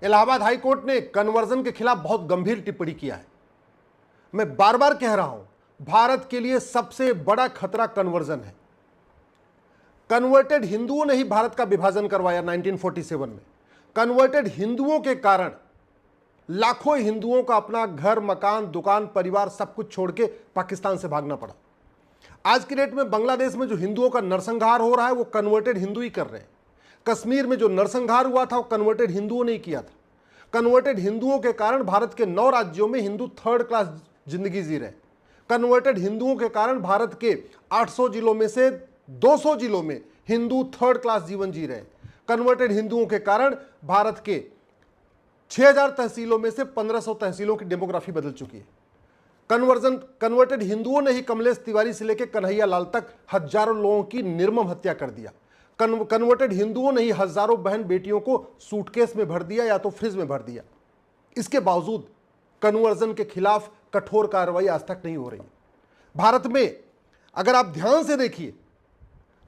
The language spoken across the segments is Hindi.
इलाहाबाद हाई कोर्ट ने कन्वर्जन के खिलाफ बहुत गंभीर टिप्पणी किया है। मैं बार बार कह रहा हूं, भारत के लिए सबसे बड़ा खतरा कन्वर्जन है। कन्वर्टेड हिंदुओं ने ही भारत का विभाजन करवाया 1947 में। कन्वर्टेड हिंदुओं के कारण लाखों हिंदुओं को अपना घर, मकान, दुकान, परिवार सब कुछ छोड़ के पाकिस्तान से भागना पड़ा। आज की डेट में बांग्लादेश में जो हिंदुओं का नरसंहार हो रहा है वो कन्वर्टेड हिंदू ही कर रहे हैं। कश्मीर में जो नरसंहार हुआ था वो कन्वर्टेड हिंदुओं ने ही किया था। कन्वर्टेड हिंदुओं के कारण भारत के 9 राज्यों में हिंदू थर्ड क्लास जिंदगी जी रहे। कन्वर्टेड हिंदुओं के कारण भारत के 800 जिलों में से 200 जिलों में हिंदू थर्ड क्लास जीवन जी रहे। कन्वर्टेड हिंदुओं के कारण भारत के 6000 तहसीलों में से 1500 तहसीलों की डेमोग्राफी बदल चुकी है। कन्वर्टेड हिंदुओं ने ही कमलेश तिवारी से लेकर कन्हैया लाल तक हजारों लोगों की निर्मम हत्या कर दिया। कन्वर्टेड हिंदुओं ने ही हजारों बहन बेटियों को सूटकेस में भर दिया या तो फ्रिज में भर दिया। इसके बावजूद कन्वर्जन के खिलाफ कठोर कार्रवाई आज तक नहीं हो रही है। भारत में अगर आप ध्यान से देखिए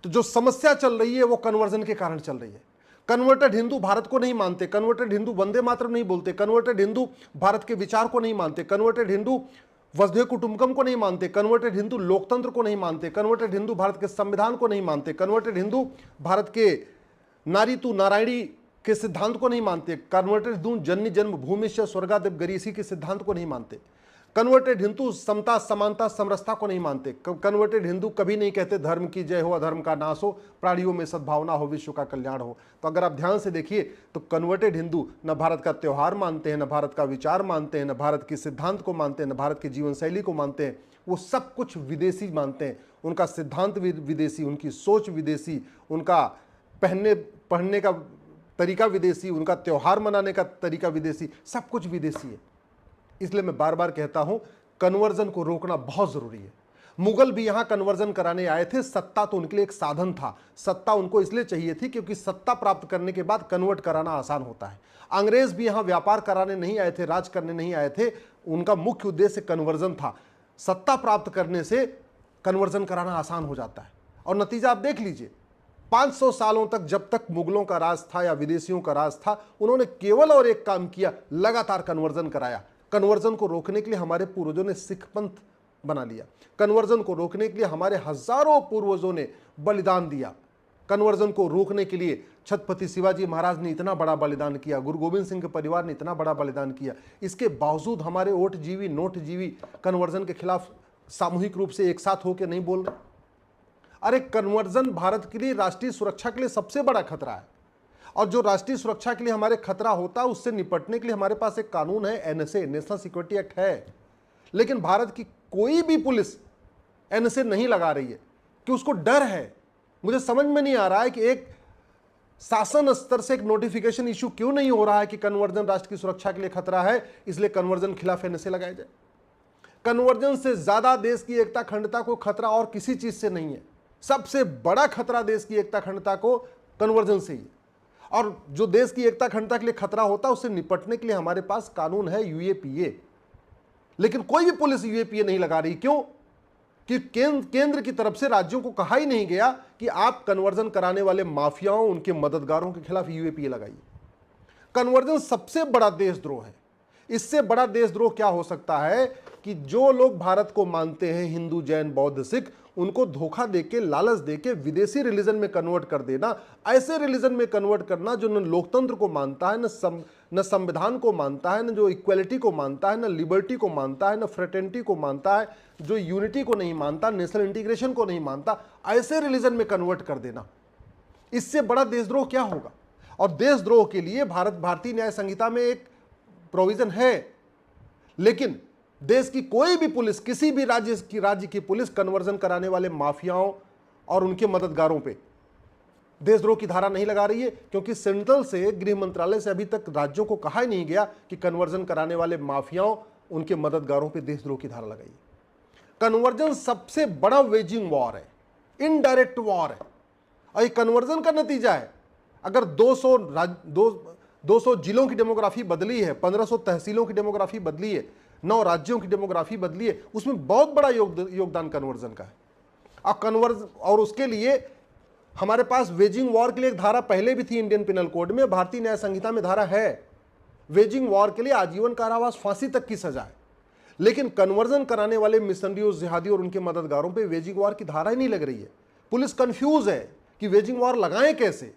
तो जो समस्या चल रही है वो कन्वर्जन के कारण चल रही है। कन्वर्टेड हिंदू भारत को नहीं मानते, कन्वर्टेड हिंदू वंदे मातरम नहीं बोलते, कन्वर्टेड हिंदू भारत के विचार को नहीं मानते, कन्वर्टेड हिंदू वसुधैव कुटुंबकम को नहीं मानते, कन्वर्टेड हिंदू लोकतंत्र को नहीं मानते, कन्वर्टेड हिंदू भारत के संविधान को नहीं मानते, कन्वर्टेड हिंदू भारत के नारी तू नारायणी के सिद्धांत को नहीं मानते, कन्वर्टेड हिंदू जननी जन्म भूमि से स्वर्गादेव गरीयसी के सिद्धांत को नहीं मानते, कन्वर्टेड हिंदू समता समानता समरसता को नहीं मानते। कन्वर्टेड हिंदू कभी नहीं कहते धर्म की जय हो, अधर्म का नाश हो, प्राणियों में सद्भावना हो, विश्व का कल्याण हो। तो अगर आप ध्यान से देखिए तो कन्वर्टेड हिंदू न भारत का त्यौहार मानते हैं, न भारत का विचार मानते हैं, न भारत के सिद्धांत को मानते हैं, न भारत की जीवन शैली को मानते हैं। वो सब कुछ विदेशी मानते हैं। उनका सिद्धांत विदेशी, उनकी सोच विदेशी, उनका पढ़ने का तरीका विदेशी, उनका त्यौहार मनाने का तरीका विदेशी, सब कुछ विदेशी है। इसलिए मैं बार बार कहता हूं कन्वर्जन को रोकना बहुत जरूरी है। मुगल भी यहां कन्वर्जन कराने आए थे। सत्ता तो उनके लिए एक साधन था। सत्ता उनको इसलिए चाहिए थी क्योंकि सत्ता प्राप्त करने के बाद कन्वर्ट कराना आसान होता है। अंग्रेज भी यहां व्यापार कराने नहीं आए थे, राज करने नहीं आए थे। उनका मुख्य उद्देश्य कन्वर्जन था। सत्ता प्राप्त करने से कन्वर्जन कराना आसान हो जाता है और नतीजा आप देख लीजिए। 500 सालों तक जब तक मुगलों का राज था या विदेशियों का राज था, उन्होंने केवल और एक काम किया, लगातार कन्वर्जन कराया। कन्वर्जन को रोकने के लिए हमारे पूर्वजों ने सिख पंथ बना लिया। कन्वर्जन को रोकने के लिए हमारे हजारों पूर्वजों ने बलिदान दिया। कन्वर्जन को रोकने के लिए छत्रपति शिवाजी महाराज ने इतना बड़ा बलिदान किया, गुरु गोविंद सिंह के परिवार ने इतना बड़ा बलिदान किया। इसके बावजूद हमारे ओट जीवी नोट जीवी कन्वर्जन के खिलाफ सामूहिक रूप से एक साथ होकर नहीं बोल रहे। अरे कन्वर्जन भारत के लिए, राष्ट्रीय सुरक्षा के लिए सबसे बड़ा खतरा है। और जो राष्ट्रीय सुरक्षा के लिए हमारे खतरा होता है उससे निपटने के लिए हमारे पास एक कानून है, एनएसए, नेशनल सिक्योरिटी एक्ट है। लेकिन भारत की कोई भी पुलिस एनएसए नहीं लगा रही है कि उसको डर है। मुझे समझ में नहीं आ रहा है कि एक शासन स्तर से एक नोटिफिकेशन इशू क्यों नहीं हो रहा है कि कन्वर्जन राष्ट्र की सुरक्षा के लिए खतरा है, इसलिए कन्वर्जन खिलाफ एनएसए लगाया जाए। कन्वर्जन से ज्यादा देश की एकता अखंडता को खतरा और किसी चीज से नहीं है। सबसे बड़ा खतरा देश की एकता अखंडता को कन्वर्जन से ही है। और जो देश की एकता अखंडता के लिए खतरा होता है उससे निपटने के लिए हमारे पास कानून है, यूएपीए। लेकिन कोई भी पुलिस यूएपीए नहीं लगा रही। क्यों? कि केंद्र की तरफ से राज्यों को कहा ही नहीं गया कि आप कन्वर्जन कराने वाले माफियाओं, उनके मददगारों के खिलाफ यूएपीए लगाइए। कन्वर्जन सबसे बड़ा देशद्रोह है। इससे बड़ा देशद्रोह क्या हो सकता है कि जो लोग भारत को मानते हैं, हिंदू, जैन, बौद्ध, सिख, उनको धोखा देके, लालच देके विदेशी रिलीजन में कन्वर्ट कर देना। ऐसे रिलीजन में कन्वर्ट करना जो न लोकतंत्र को मानता है, न संविधान को मानता है, न जो इक्वलिटी को मानता है, न लिबर्टी को मानता है, न फ्रेटर्निटी को मानता है, जो यूनिटी को नहीं मानता, नेशनल इंटीग्रेशन को नहीं मानता, ऐसे रिलीजन में कन्वर्ट कर देना। इससे बड़ा देशद्रोह क्या होगा? और देशद्रोह के लिए भारतीय न्याय संहिता में एक प्रोविजन है। लेकिन देश की कोई भी पुलिस, किसी भी राज्य की पुलिस कन्वर्जन कराने वाले माफियाओं और उनके मददगारों पे देशद्रोह की धारा नहीं लगा रही है, क्योंकि सेंट्रल से, गृह मंत्रालय से अभी तक राज्यों को कहा ही नहीं गया कि कन्वर्जन कराने वाले माफियाओं, उनके मददगारों पे देशद्रोह की धारा लगाइए। कन्वर्जन सबसे बड़ा वेजिंग वॉर है, इनडायरेक्ट वॉर है। और ये कन्वर्जन का नतीजा है। अगर 200 जिलों की डेमोग्राफी बदली है, 1500 तहसीलों की डेमोग्राफी बदली है, 9 राज्यों की डेमोग्राफी बदली है, उसमें बहुत बड़ा योगदान कन्वर्जन का है। और उसके लिए हमारे पास वेजिंग वॉर के लिए एक धारा पहले भी थी इंडियन पिनल कोड में, भारतीय न्याय संहिता में धारा है। वेजिंग वॉर के लिए आजीवन कारावास, फांसी तक की सजा है। लेकिन कन्वर्जन कराने वाले मिशनरियों, जिहादियों और उनके मददगारों पे वेजिंग वॉर की धारा ही नहीं लग रही है। पुलिस कंफ्यूज है कि वेजिंग वॉर लगाएं कैसे,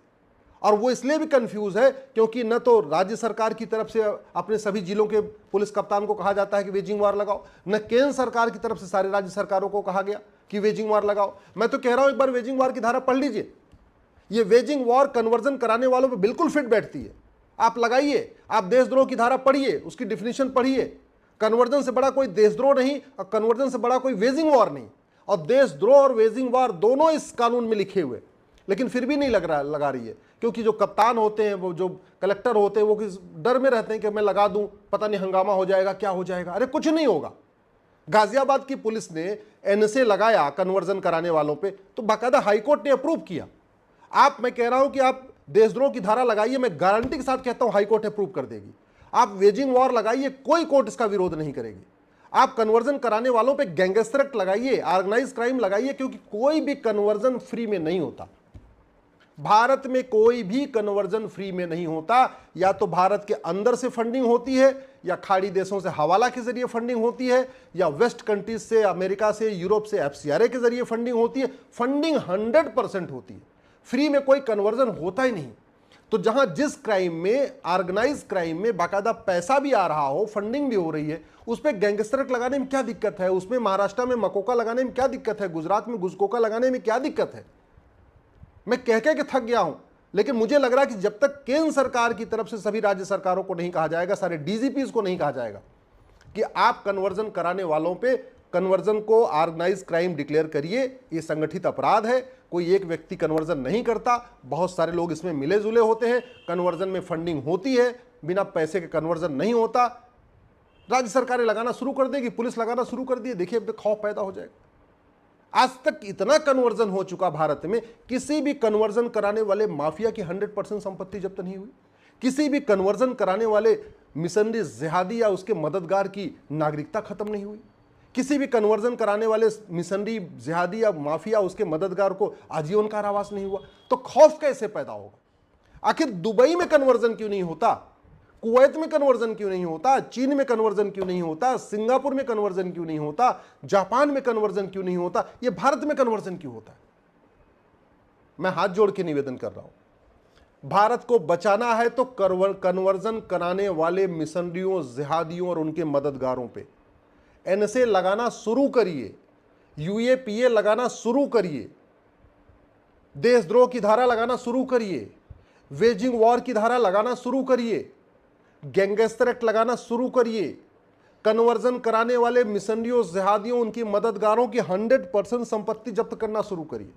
और वो इसलिए भी कंफ्यूज है क्योंकि न तो राज्य सरकार की तरफ से अपने सभी जिलों के पुलिस कप्तान को कहा जाता है कि वेजिंग वॉर लगाओ, न केंद्र सरकार की तरफ से सारे राज्य सरकारों को कहा गया कि वेजिंग वॉर लगाओ। मैं तो कह रहा हूं एक बार वेजिंग वॉर की धारा पढ़ लीजिए। ये वेजिंग वॉर कन्वर्जन कराने वालों पे बिल्कुल फिट बैठती है। आप लगाइए, आप देशद्रोह की धारा पढ़िए, उसकी डिफिनीशन पढ़िए। कन्वर्जन से बड़ा कोई देशद्रोह नहीं और कन्वर्जन से बड़ा कोई वेजिंग वॉर नहीं, और देशद्रोह और वेजिंग वॉर दोनों इस कानून में लिखे हुए, लेकिन फिर भी नहीं लगा रही है, क्योंकि जो कप्तान होते हैं, वो जो कलेक्टर होते हैं, वो किस डर में रहते हैं कि मैं लगा दूं, पता नहीं हंगामा हो जाएगा, क्या हो जाएगा। अरे कुछ नहीं होगा। गाजियाबाद की पुलिस ने एनएसए लगाया कन्वर्जन कराने वालों पे, तो बाकायदा हाईकोर्ट ने अप्रूव किया। मैं कह रहा हूं कि आप देशद्रोह की धारा लगाइए, मैं गारंटी के साथ कहता हूं हाईकोर्ट अप्रूव कर देगी। आप वेजिंग वॉर लगाइए, कोई कोर्ट इसका विरोध नहीं करेगी। आप कन्वर्जन कराने वालों पे गैंगस्टर एक्ट लगाइए, ऑर्गेनाइज क्राइम लगाइए, क्योंकि कोई भी कन्वर्जन फ्री में नहीं होता। भारत में कोई भी कन्वर्जन फ्री में नहीं होता। या तो भारत के अंदर से फंडिंग होती है, या खाड़ी देशों से हवाला के जरिए फंडिंग होती है, या वेस्ट कंट्रीज से, अमेरिका से, यूरोप से एफसीआरए के जरिए फंडिंग होती है। फंडिंग 100% होती है, फ्री में कोई कन्वर्जन होता ही नहीं। तो जहां जिस क्राइम में, ऑर्गेनाइज क्राइम में बाकायदा पैसा भी आ रहा हो, फंडिंग भी हो रही है, उस पर गैंगस्टर एक्ट लगाने में क्या दिक्कत है? उसमें महाराष्ट्र में मकोका लगाने में क्या दिक्कत है? गुजरात में गुजकोका लगाने में क्या दिक्कत है? मैं कह के थक गया हूं, लेकिन मुझे लग रहा है कि जब तक केंद्र सरकार की तरफ से सभी राज्य सरकारों को नहीं कहा जाएगा, सारे डीजीपीज को नहीं कहा जाएगा कि आप कन्वर्जन कराने वालों पे कन्वर्जन को ऑर्गेनाइज क्राइम डिक्लेयर करिए, ये संगठित अपराध है, कोई एक व्यक्ति कन्वर्जन नहीं करता, बहुत सारे लोग इसमें मिले जुले होते हैं, कन्वर्जन में फंडिंग होती है, बिना पैसे के कन्वर्जन नहीं होता। राज्य सरकारें लगाना शुरू कर देगी, पुलिस लगाना शुरू कर दी, देखिए अब खौफ पैदा हो जाएगा। आज तक इतना कन्वर्जन हो चुका भारत में, किसी भी कन्वर्जन कराने वाले माफिया की 100% संपत्ति जब्त नहीं हुई, किसी भी कन्वर्जन कराने वाले मिशनरी, जिहादी या उसके मददगार की नागरिकता खत्म नहीं हुई, किसी भी कन्वर्जन कराने वाले मिशनरी, जिहादी या माफिया उसके मददगार को आजीवन कारावास नहीं हुआ। तो खौफ कैसे पैदा होगा? आखिर दुबई में कन्वर्जन क्यों नहीं होता, कुवैत में कन्वर्जन क्यों नहीं होता, चीन में कन्वर्जन क्यों नहीं होता, सिंगापुर में कन्वर्जन क्यों नहीं होता, जापान में कन्वर्जन क्यों नहीं होता, ये भारत में कन्वर्जन क्यों होता है? मैं हाथ जोड़ के निवेदन कर रहा हूं, भारत को बचाना है तो कन्वर्जन कराने वाले मिशनरियों, जिहादियों और उनके मददगारों पे एनएसए लगाना शुरू करिए, यूएपीए लगाना शुरू करिए, देशद्रोह की धारा लगाना शुरू करिए, वेजिंग वॉर की धारा लगाना शुरू करिए, गैंगस्टर एक्ट लगाना शुरू करिए, कन्वर्जन कराने वाले मिशनरियों, जिहादियों, उनकी मददगारों की 100% संपत्ति जब्त करना शुरू करिए,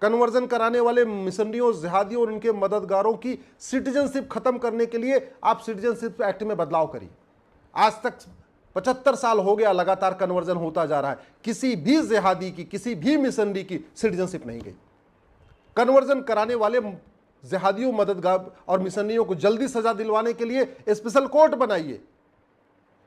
कन्वर्जन कराने वाले मिशनरियों, जिहादियों और उनके मददगारों की सिटीजनशिप खत्म करने के लिए आप सिटीजनशिप एक्ट में बदलाव करिए। आज तक 75 साल हो गया लगातार कन्वर्जन होता जा रहा है, किसी भी जिहादी की, किसी भी मिशनरी की सिटीजनशिप नहीं गई। कन्वर्जन कराने वाले जिहादियों, मददगार और मिशनरियों को जल्दी सजा दिलवाने के लिए स्पेशल कोर्ट बनाइए।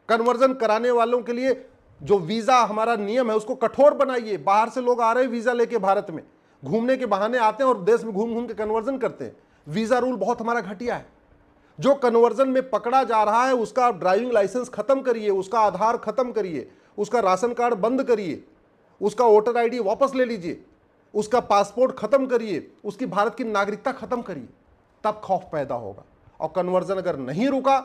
कन्वर्जन कराने वालों के लिए जो वीजा हमारा नियम है उसको कठोर बनाइए। बाहर से लोग आ रहे हैं वीजा लेके भारत में, घूमने के बहाने आते हैं और देश में घूम घूम के कन्वर्जन करते हैं। वीजा रूल बहुत हमारा घटिया है। जो कन्वर्जन में पकड़ा जा रहा है उसका आप ड्राइविंग लाइसेंस खत्म करिए, उसका आधार खत्म करिए, उसका राशन कार्ड बंद करिए, उसका वोटर आईडी वापस ले लीजिए, उसका पासपोर्ट खत्म करिए, उसकी भारत की नागरिकता खत्म करिए, तब खौफ पैदा होगा। और कन्वर्जन अगर नहीं रुका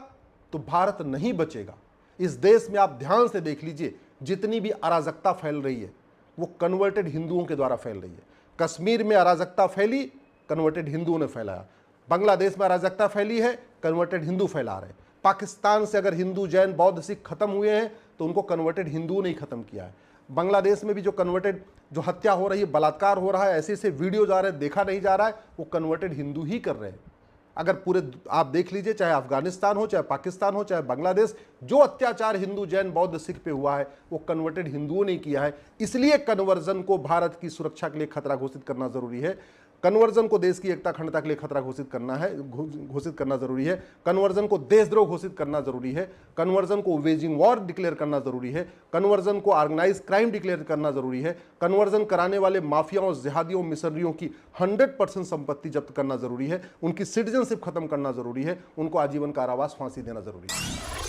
तो भारत नहीं बचेगा। इस देश में आप ध्यान से देख लीजिए, जितनी भी अराजकता फैल रही है वो कन्वर्टेड हिंदुओं के द्वारा फैल रही है। कश्मीर में अराजकता फैली, कन्वर्टेड हिंदुओं ने फैलाया। बांग्लादेश में अराजकता फैली है, कन्वर्टेड हिंदू फैला रहे। पाकिस्तान से अगर हिंदू, जैन, बौद्ध, सिख खत्म हुए हैं तो उनको कन्वर्टेड हिंदुओं ने ही खत्म किया है। बांग्लादेश में भी जो कन्वर्टेड, जो हत्या हो रही है, बलात्कार हो रहा है, ऐसे ऐसे वीडियो जा रहे हैं, देखा नहीं जा रहा है, वो कन्वर्टेड हिंदू ही कर रहे हैं। अगर पूरे आप देख लीजिए, चाहे अफगानिस्तान हो, चाहे पाकिस्तान हो, चाहे बांग्लादेश, जो अत्याचार हिंदू, जैन, बौद्ध, सिख पे हुआ है वो कन्वर्टेड हिंदुओं ने किया है। इसलिए कन्वर्जन को भारत की सुरक्षा के लिए खतरा घोषित करना जरूरी है। कन्वर्जन को देश की एकता, अखंडता के लिए खतरा घोषित करना जरूरी है। कन्वर्जन को देशद्रोह घोषित करना जरूरी है। कन्वर्जन को वेजिंग वॉर डिक्लेयर करना जरूरी है। कन्वर्जन को ऑर्गेनाइज क्राइम डिक्लेयर करना जरूरी है। कन्वर्जन कराने वाले माफियाओं, जिहादियों, मिशनरियों की 100% संपत्ति जब्त करना जरूरी है। उनकी सिटीजनशिप खत्म करना जरूरी है। उनको आजीवन कारावास, फांसी देना जरूरी है।